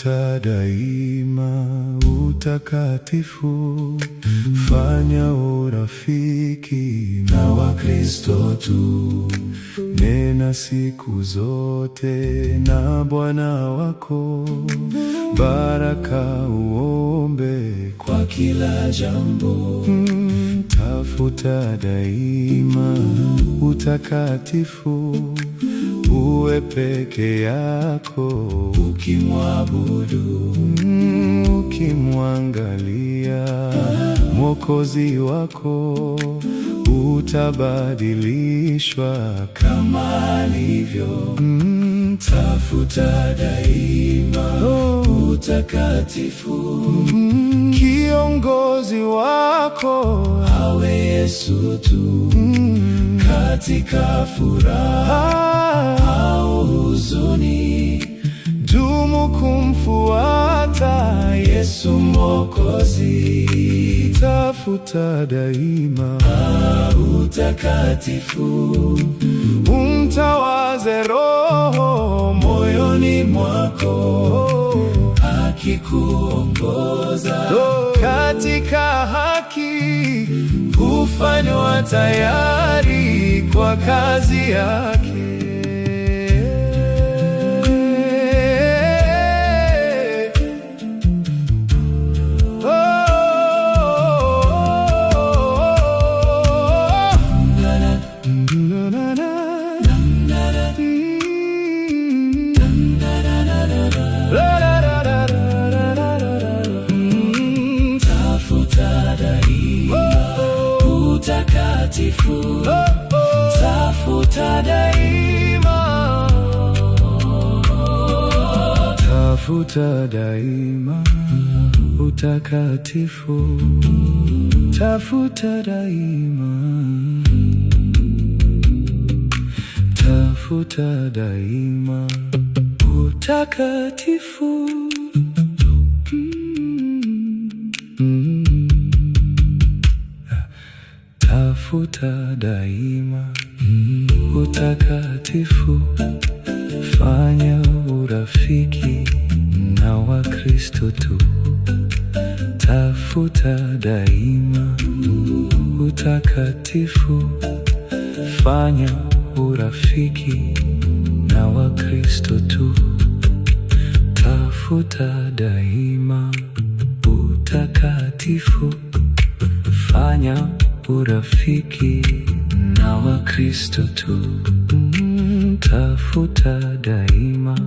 Tafuta daima utakatifu, fanya urafiki na Wakristo tu. Nena siku zote na Bwana wako, baraka uombe kwa kila jambo. Tafuta daima utakatifu, uwe peke yako ukimwabudu, ukimwangalia Mwokozi wako, utabadilishwa kama alivyo. Tafuta daima utakatifu, kiongozi wako awe Yesu tu. Katika furaha au huzuni, dumu kumfuata Yesu Mwokozi. Tafuta daima utakatifu, umtawaze Roho moyoni mwako, akikuongoza katika haki, hufanywa tayari kwa kazi yake. Tafuta daima, tafuta daima utakatifu, tafuta daima, tafuta daima utakatifu. Tafuta daima utakatifu, fanya urafiki na Wakristo tu. Tafuta daima utakatifu, fanya urafiki na Wakristo tu. Tafuta daima utakatifu, fanya urafiki na Wakristo tu. Tafuta daima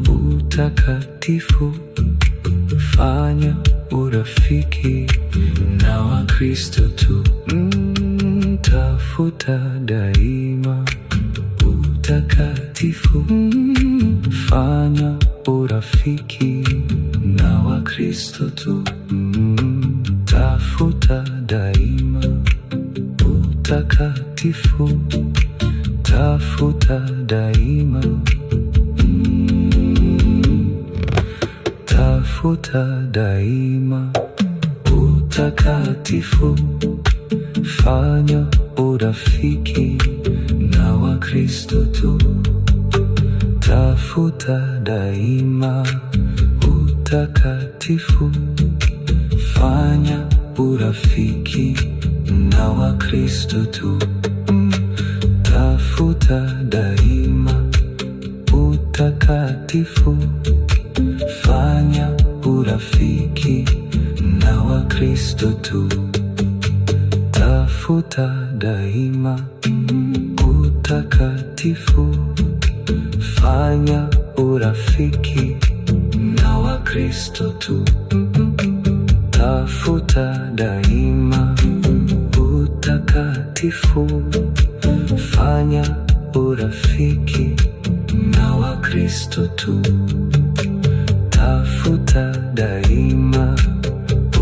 utakatifu, fanya urafiki na Wakristo tu. Tafuta daima utakatifu, fanya urafiki na Wakristo tu. Tafuta daima utakatifu, tafuta daima, tafuta daima utakatifu, fanya urafiki na Wakristo tu. Tafuta daima utakatifu, fanya urafiki na Wakristo tu. Tafuta daima utakatifu, fanya urafiki na Wakristo tu. Tafuta daima utakatifu, fanya urafiki na Wakristo tu. Tafuta daima utakatifu, fanya urafiki na Wakristo tu. Tafuta daima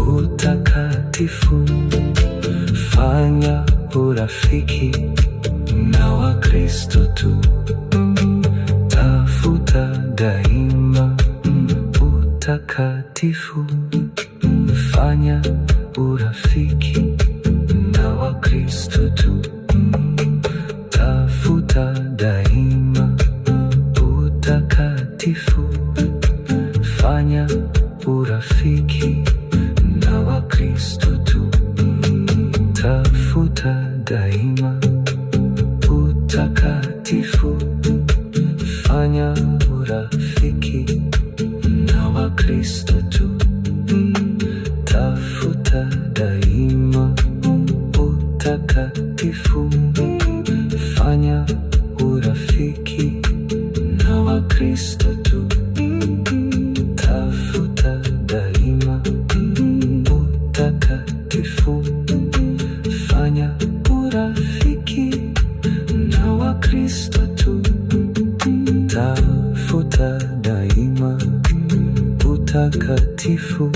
utakatifu, fanya urafiki na Wakristo tu. Tafuta daima utakatifu, fanya urafiki na Wakristo tu. Tafuta daima utakatifu, fanya urafiki na Wakristo tu. Tafuta daima utakatifu, fanya urafiki na Wakristo tu. Tafuta daima utakatifu, fanya urafiki na Wakristo tu. Tafuta daima utakatifu, fanya urafiki na Wakristo tu. Tafuta daima utakatifu,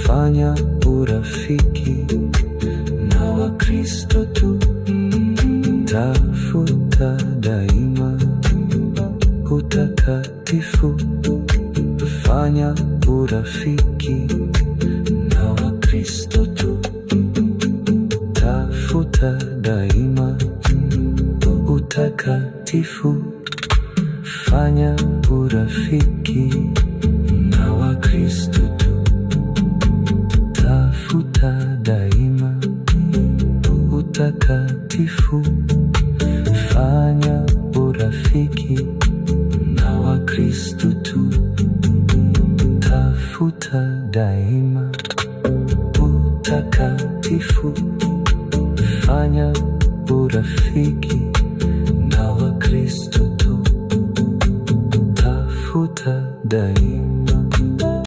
fanya urafiki na Wakristo tu. Tafuta daima utakatifu, fanya urafiki na Wakristo tu. Tafuta daima utakatifu, fanya urafiki na Wakristo tu. Tafuta daima utakatifu, fanya urafiki na Wakristo tu. Tafuta daima utakatifu, fanya urafiki na Wakristo tu. Tafuta daima